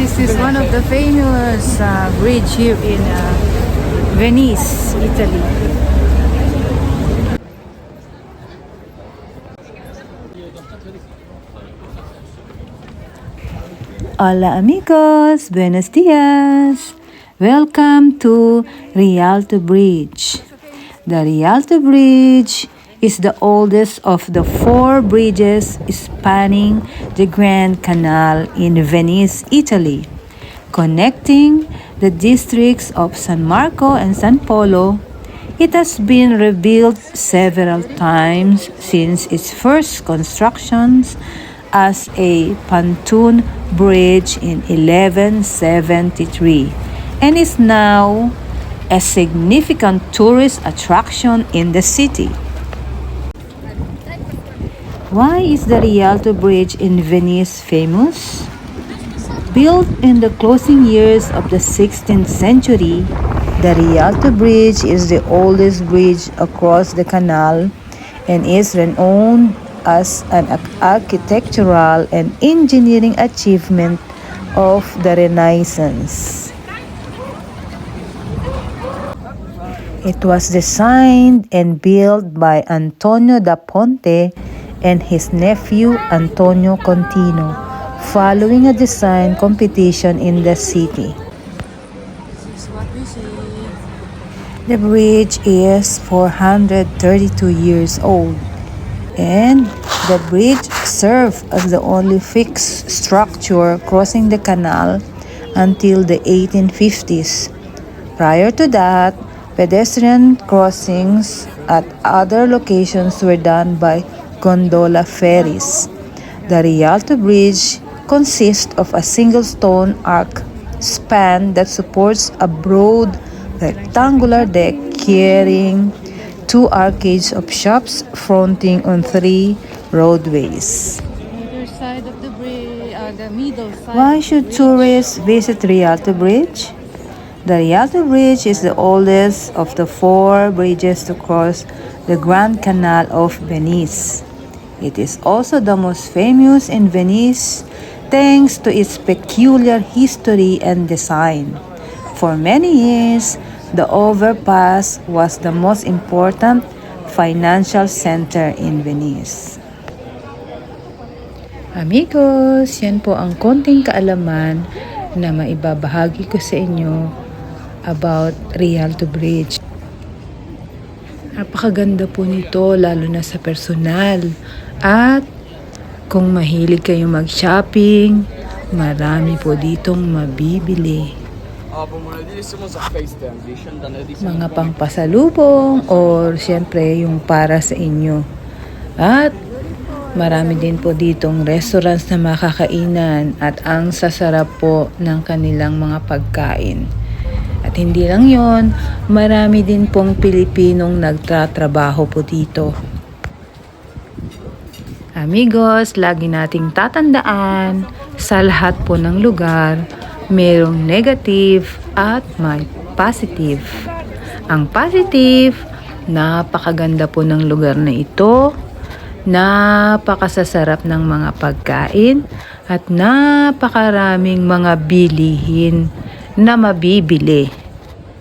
This is one of the famous bridge here in Venice, Italy. Hola amigos, buenos dias. Welcome to Rialto Bridge. The Rialto Bridge is the oldest of the 4 bridges spanning the Grand Canal in Venice, Italy, connecting the districts of San Marco and San Polo. It has been rebuilt several times since its first constructions as a pantoon bridge in 1173 and is now a significant tourist attraction in the city. Why is the Rialto Bridge in Venice famous? Built in the closing years of the 16th century, the Rialto Bridge is the oldest bridge across the canal and is renowned as an architectural and engineering achievement of the Renaissance. It was designed and built by Antonio da Ponte and his nephew Antonio Contino, following a design competition in the city. This is what we see. The bridge is 432 years old, and the bridge served as the only fixed structure crossing the canal until the 1850s. Prior to that, pedestrian crossings at other locations were done by gondola ferries. The Rialto Bridge consists of a single stone arch span that supports a broad rectangular deck carrying 2 arcades of shops fronting on 3 roadways. Side of the bridge, the middle side. Why should tourists visit Rialto Bridge? The Rialto Bridge is the oldest of the 4 bridges to cross the Grand Canal of Venice. It is also the most famous in Venice thanks to its peculiar history and design. For many years, the overpass was the most important financial center in Venice. Amigos, yan po ang konting kaalaman na maibabahagi ko sa inyo about Rialto Bridge. Napakaganda po nito lalo na sa personal. At kung mahilig kayo mag-shopping, marami po ditong mabibili. Mga pangpasalubong or syempre yung para sa inyo. At marami din po ditong restaurants na makakainan at ang sasarap po ng kanilang mga pagkain. At hindi lang yon, marami din pong Pilipinong nagtatrabaho po dito. Amigos, lagi nating tatandaan, sa lahat po ng lugar, mayroong negative at may positive. Ang positive, napakaganda po ng lugar na ito, napakasasarap ng mga pagkain, at napakaraming mga bilihin na mabibili.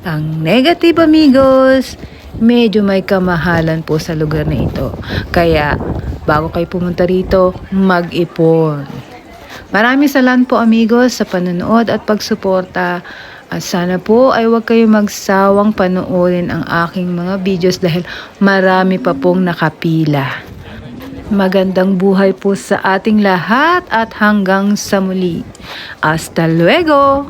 Ang negative amigos, medyo may kamahalan po sa lugar na ito. Kaya bago kayo pumunta rito, mag-ipon. Maraming salamat po amigos sa panonood at pagsuporta. At sana po ay huwag kayo magsawang panoorin ang aking mga videos dahil marami pa pong nakapila. Magandang buhay po sa ating lahat at hanggang sa muli. Hasta luego!